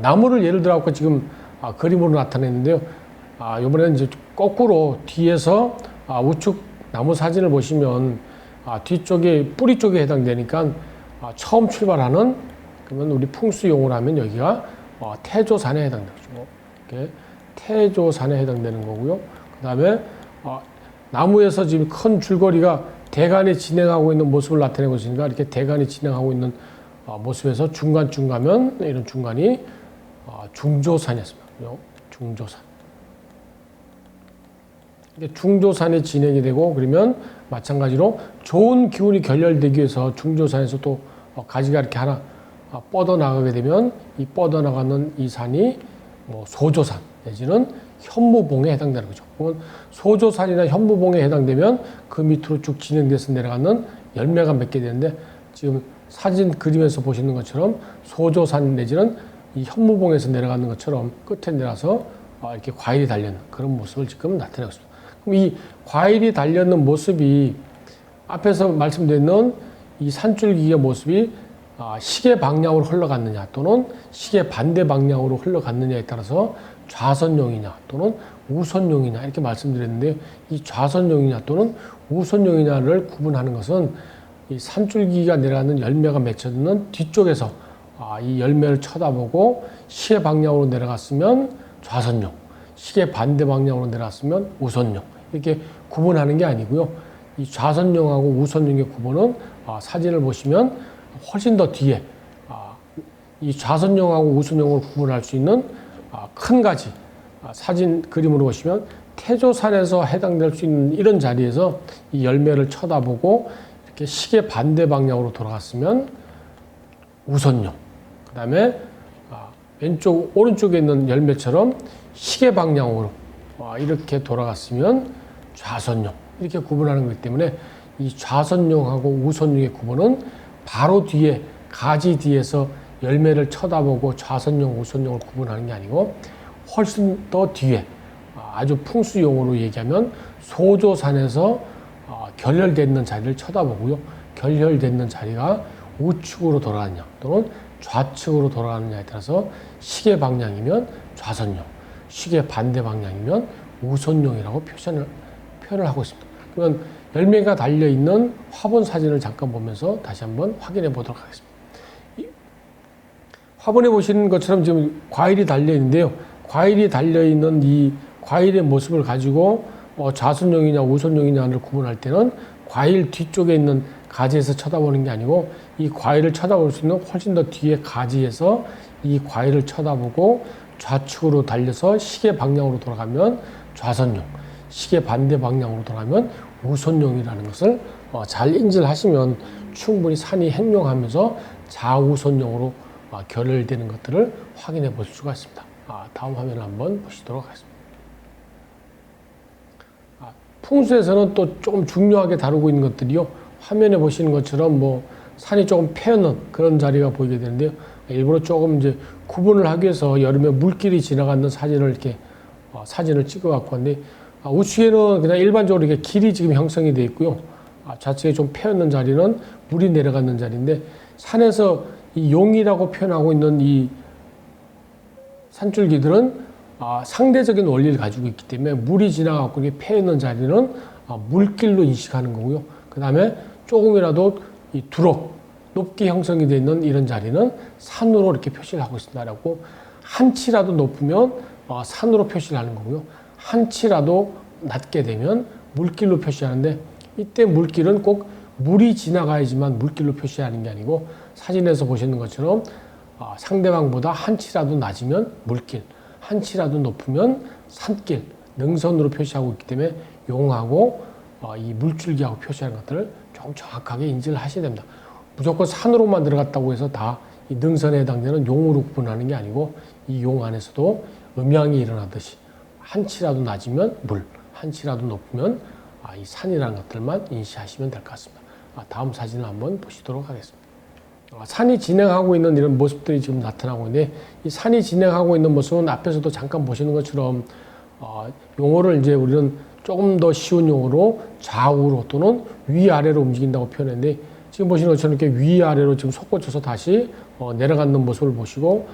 나무를 예를 들어 갖고 지금 그림으로 나타냈는데요. 이번에는 이제 거꾸로 뒤에서 우측 나무 사진을 보시면 뒤쪽에 뿌리 쪽에 해당되니까 처음 출발하는, 그러면 우리 풍수 용어로 하면 여기가 태조산에 해당되죠. 이렇게 태조산에 해당되는 거고요. 그 다음에 나무에서 지금 큰 줄거리가 대간이 진행하고 있는 모습을 나타내고 있으니까 이렇게 대간이 진행하고 있는 모습에서 중간쯤 가면 이런 중간이 중조산이었습니다. 중조산. 이게 중조산이 진행이 되고, 그러면 마찬가지로 좋은 기운이 결렬되기 위해서 중조산에서 또 가지가 이렇게 하나 뻗어나가게 되면 이 뻗어나가는 이 산이 소조산 내지는 현무봉에 해당되는 거죠. 그러면 소조산이나 현무봉에 해당되면 그 밑으로 쭉 진행돼서 내려가는 열매가 맺게 되는데, 지금 사진 그림에서 보시는 것처럼 소조산 내지는 이 현무봉에서 내려가는 것처럼 끝에 내려서 이렇게 과일이 달려있는 그런 모습을 지금 나타내고 있습니다. 그럼 이 과일이 달려있는 모습이 앞에서 말씀드린 이 산줄기의 모습이 시계 방향으로 흘러갔느냐 또는 시계 반대 방향으로 흘러갔느냐에 따라서 좌선용이냐 또는 우선용이냐 이렇게 말씀드렸는데, 이 좌선용이냐 또는 우선용이냐를 구분하는 것은 이 산줄기가 내려가는 열매가 맺혀있는 뒤쪽에서 이 열매를 쳐다보고 시계 방향으로 내려갔으면 좌선용, 시계 반대 방향으로 내려갔으면 우선용, 이렇게 구분하는 게 아니고요. 이 좌선용하고 우선용의 구분은 사진을 보시면 훨씬 더 뒤에 이 좌선용하고 우선용을 구분할 수 있는 큰 가지, 사진 그림으로 보시면 태조산에서 해당될 수 있는 이런 자리에서 이 열매를 쳐다보고 이렇게 시계 반대 방향으로 돌아갔으면 우선용, 그 다음에 왼쪽 오른쪽에 있는 열매처럼 시계 방향으로 이렇게 돌아갔으면 좌선용, 이렇게 구분하는 거기 때문에 이 좌선용하고 우선용의 구분은 바로 뒤에 가지 뒤에서 열매를 쳐다보고 좌선용, 우선용을 구분하는 게 아니고 훨씬 더 뒤에 아주 풍수 용어로 얘기하면 소조산에서 결렬되는 자리를 쳐다보고요. 결렬되는 자리가 우측으로 돌아가느냐 또는 좌측으로 돌아가느냐에 따라서 시계 방향이면 좌선용, 시계 반대 방향이면 우선용이라고 표현을 하고 있습니다. 그러면 열매가 달려있는 화분 사진을 잠깐 보면서 다시 한번 확인해 보도록 하겠습니다. 화분에 보시는 것처럼 지금 과일이 달려있는데요. 과일이 달려있는 이 과일의 모습을 가지고 좌선용이냐 우선용이냐를 구분할 때는 과일 뒤쪽에 있는 가지에서 쳐다보는 게 아니고 이 과일을 쳐다볼 수 있는 훨씬 더 뒤에 가지에서 이 과일을 쳐다보고 좌측으로 달려서 시계 방향으로 돌아가면 좌선용, 시계 반대 방향으로 돌아가면 우선용이라는 것을 잘 인지를 하시면 충분히 산이 행용하면서 좌우선용으로 결렬되는 것들을 확인해 볼 수가 있습니다. 다음 화면을 한번 보시도록 하겠습니다. 풍수에서는 또 조금 중요하게 다루고 있는 것들이요. 화면에 보시는 것처럼 산이 조금 패는 그런 자리가 보이게 되는데요. 일부러 조금 이제 구분을 하기 위해서 여름에 물길이 지나가는 사진을 이렇게 사진을 찍어 갖고 왔는데, 우측에는 그냥 일반적으로 이렇게 길이 지금 형성이 되어 있고요. 좌측에 좀 패였는 자리는 물이 내려가는 자리인데, 산에서 이 용이라고 표현하고 있는 이 산줄기들은 상대적인 원리를 가지고 있기 때문에 물이 지나가고 이렇게 패있는 자리는 물길로 인식하는 거고요. 그 다음에 조금이라도 이 두럭 높게 형성이 되어 있는 이런 자리는 산으로 이렇게 표시를 하고 있습니다라고, 한치라도 높으면 산으로 표시를 하는 거고요. 한치라도 낮게 되면 물길로 표시하는데, 이때 물길은 꼭 물이 지나가야지만 물길로 표시하는 게 아니고, 사진에서 보시는 것처럼 상대방보다 한치라도 낮으면 물길, 한치라도 높으면 산길, 능선으로 표시하고 있기 때문에 용하고 이 물줄기하고 표시하는 것들을 좀 정확하게 인지를 하셔야 됩니다. 무조건 산으로만 들어갔다고 해서 다 이 능선에 해당되는 용으로 구분하는 게 아니고, 이 용 안에서도 음양이 일어나듯이 한치라도 낮으면 물, 한치라도 높으면 이 산이라는 것들만 인지하시면 될 것 같습니다. 다음 사진을 한번 보시도록 하겠습니다. 산이 진행하고 있는 이런 모습들이 지금 나타나고 있는데, 이 산이 진행하고 있는 모습은 앞에서도 잠깐 보시는 것처럼 용어를 이제 우리는 조금 더 쉬운 용어로 좌우로 또는 위아래로 움직인다고 표현했는데, 지금 보시는 것처럼 이렇게 위아래로 지금 솟구쳐서 다시 내려가는 모습을 보시고,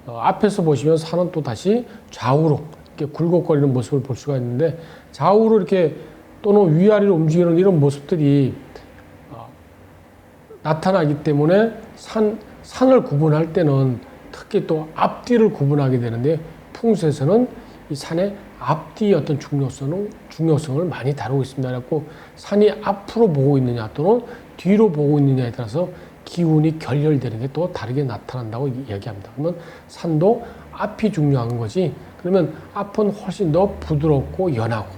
앞에서 보시면 산은 또 다시 좌우로 이렇게 굴곡거리는 모습을 볼 수가 있는데 좌우로 이렇게 또는 위아래로 움직이는 이런 모습들이 나타나기 때문에 산을 구분할 때는 특히 또 앞뒤를 구분하게 되는데 풍수에서는 이 산의 앞뒤의 어떤 중요성을 많이 다루고 있습니다. 그래서 산이 앞으로 보고 있느냐 또는 뒤로 보고 있느냐에 따라서 기운이 결렬되는 게 또 다르게 나타난다고 이야기합니다. 그러면 산도 앞이 중요한 거지. 그러면 앞은 훨씬 더 부드럽고 연하고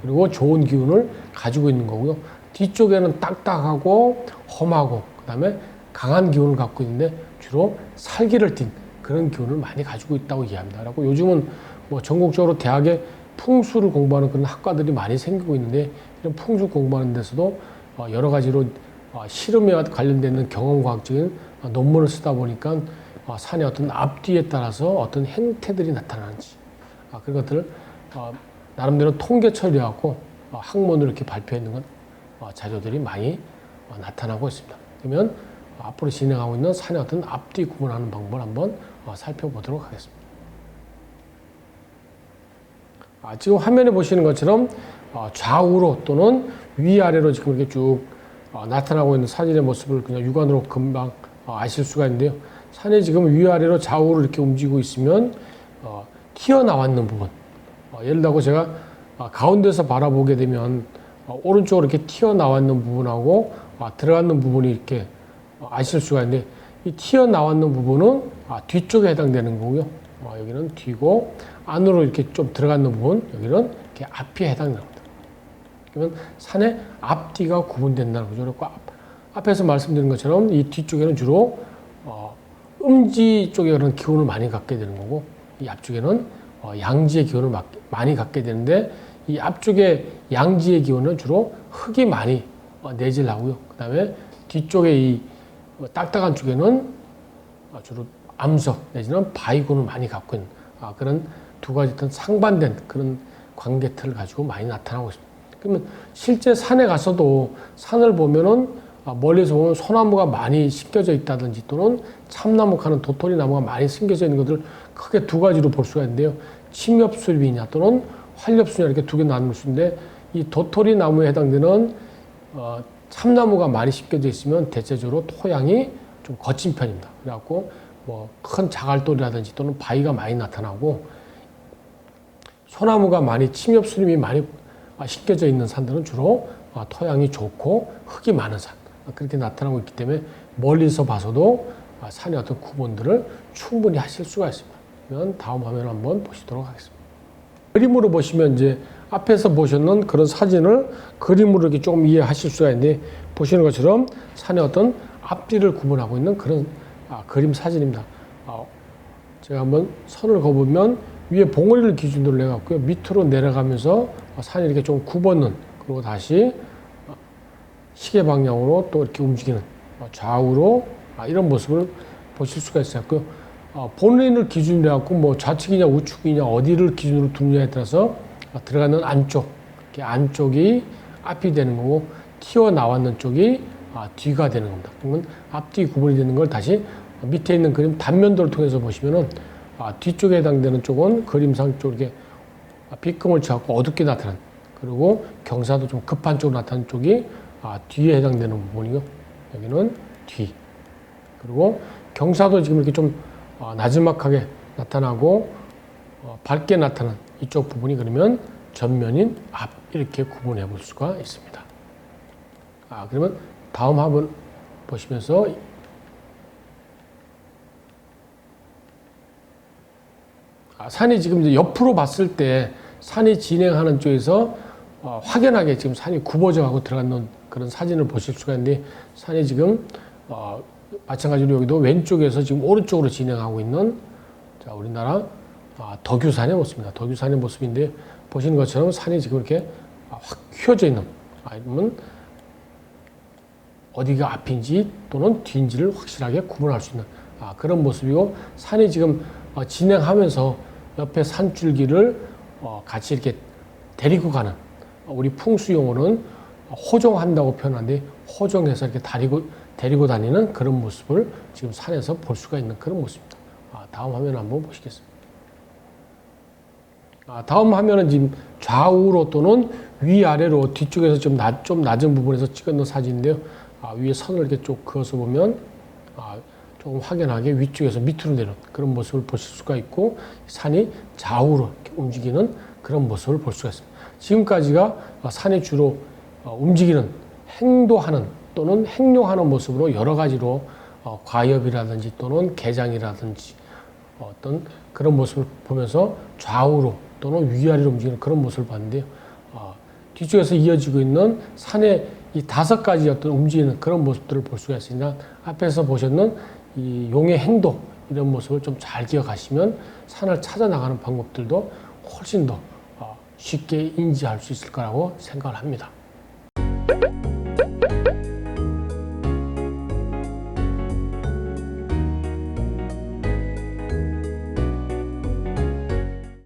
그리고 좋은 기운을 가지고 있는 거고요. 뒤쪽에는 딱딱하고 험하고 그다음에 강한 기운을 갖고 있는데 주로 살기를 띤 그런 기운을 많이 가지고 있다고 이해합니다. 그리고 요즘은 뭐 전국적으로 대학에 풍수를 공부하는 그런 학과들이 많이 생기고 있는데 이런 풍수 공부하는 데서도 여러 가지로 실험에 관련된 경험과학적인 논문을 쓰다 보니까 산의 어떤 앞뒤에 따라서 어떤 행태들이 나타나는지 그런 것들을 나름대로 통계 처리하고 학문으로 이렇게 발표해 있는 자료들이 많이 나타나고 있습니다. 그러면 앞으로 진행하고 있는 산의 어떤 앞뒤 구분하는 방법을 한번 살펴보도록 하겠습니다. 지금 화면에 보시는 것처럼 좌우로 또는 위아래로 지금 이렇게 쭉 나타나고 있는 사진의 모습을 그냥 육안으로 금방 아실 수가 있는데요. 산이 지금 위아래로 좌우로 이렇게 움직이고 있으면 튀어나왔는 부분 예를 들어 제가 가운데서 바라보게 되면 오른쪽으로 이렇게 튀어나왔는 부분하고 들어갔는 부분이 이렇게 아실 수가 있는데 이 튀어나왔는 부분은 뒤쪽에 해당되는 거고요. 여기는 뒤고 안으로 이렇게 좀 들어갔는 부분 여기는 이렇게 앞이 해당됩니다. 그러면 산의 앞뒤가 구분된다는 거죠. 그리고 앞에서 말씀드린 것처럼 이 뒤쪽에는 주로 음지 쪽에 그런 기운을 많이 갖게 되는 거고 이 앞쪽에는 양지의 기운을 많이 갖게 되는데 이 앞쪽에 양지의 기운은 주로 흙이 많이 내질하고요. 그 다음에 뒤쪽에 이 딱딱한 쪽에는 주로 암석 내지는 바위군을 많이 갖고 있는 그런 두 가지 어떤 상반된 그런 관계틀을 가지고 많이 나타나고 있습니다. 그러면 실제 산에 가서도 산을 보면은 멀리서 보면 소나무가 많이 심겨져 있다든지 또는 참나무 하는 도토리 나무가 많이 심겨져 있는 것들을 크게 두 가지로 볼 수가 있는데요. 침엽수잎이냐 또는 활엽수냐 이렇게 두 개 나눌 수 있는데 이 도토리 나무에 해당되는 참나무가 많이 심겨져 있으면 대체적으로 토양이 좀 거친 편입니다. 그래갖고 뭐 큰 자갈돌이라든지 또는 바위가 많이 나타나고 소나무가 많이 침엽수잎이 많이 심겨져 있는 산들은 주로 토양이 좋고 흙이 많은 산 그렇게 나타나고 있기 때문에 멀리서 봐서도 산의 어떤 구분들을 충분히 하실 수가 있습니다. 그러면 다음 화면 한번 보시도록 하겠습니다. 그림으로 보시면 이제 앞에서 보셨는 그런 사진을 그림으로 이렇게 조금 이해하실 수가 있는데 보시는 것처럼 산의 어떤 앞뒤를 구분하고 있는 그런 그림 사진입니다. 제가 한번 선을 그어보면 위에 봉우리를 기준으로 해갖고요. 밑으로 내려가면서 산이 이렇게 좀 굽었는 그리고 다시 시계 방향으로 또 이렇게 움직이는 좌우로 이런 모습을 보실 수가 있었고요. 본인을 기준으로 해갖고 뭐 좌측이냐 우측이냐 어디를 기준으로 두느냐에 따라서 들어가는 안쪽, 이렇게 안쪽이 앞이 되는 거고 튀어나왔는 쪽이 뒤가 되는 겁니다. 그러면 앞뒤 구분이 되는 걸 다시 밑에 있는 그림 단면도를 통해서 보시면은 뒤쪽에 해당되는 쪽은 그림상 쪽 이렇게 빗금을 쳐갖고 어둡게 나타난 그리고 경사도 좀 급한 쪽으로 나타난 쪽이 뒤에 해당되는 부분이고 여기는 뒤 그리고 경사도 지금 이렇게 좀 나지막하게 나타나고 밝게 나타난 이쪽 부분이 그러면 전면인 앞 이렇게 구분해 볼 수가 있습니다. 그러면 다음 화면 보시면서 산이 지금 이제 옆으로 봤을 때 산이 진행하는 쪽에서 확연하게 지금 산이 굽어져 가고 들어가는 그런 사진을 보실 수가 있는데 산이 지금 마찬가지로 여기도 왼쪽에서 지금 오른쪽으로 진행하고 있는 우리나라 덕유산의 모습입니다. 덕유산의 모습인데 보시는 것처럼 산이 지금 이렇게 확 휘어져 있는 아니면 어디가 앞인지 또는 뒤인지를 확실하게 구분할 수 있는 그런 모습이고 산이 지금 진행하면서 옆에 산줄기를 같이 이렇게 데리고 가는 우리 풍수용어는 호종한다고 표현하는데 호종해서 이렇게 데리고 다니는 그런 모습을 지금 산에서 볼 수가 있는 그런 모습입니다. 다음 화면 한번 보시겠습니다. 다음 화면은 지금 좌우로 또는 위아래로 뒤쪽에서 좀 낮은 부분에서 찍은 사진인데요. 위에 선을 이렇게 쭉 그어서 보면 조금 확연하게 위쪽에서 밑으로 내려오는 그런 모습을 보실 수가 있고, 산이 좌우로 이렇게 움직이는 그런 모습을 볼 수가 있습니다. 지금까지가 산이 주로 움직이는, 행도하는 또는 행용하는 모습으로 여러 가지로 과엽이라든지 또는 개장이라든지 어떤 그런 모습을 보면서 좌우로 또는 위아래로 움직이는 그런 모습을 봤는데요. 뒤쪽에서 이어지고 있는 산의 이 5가지 어떤 움직이는 그런 모습들을 볼 수가 있으니까 앞에서 보셨는 이 용의 행도 이런 모습을 좀 잘 기억하시면 산을 찾아 나가는 방법들도 훨씬 더 쉽게 인지할 수 있을 거라고 생각을 합니다.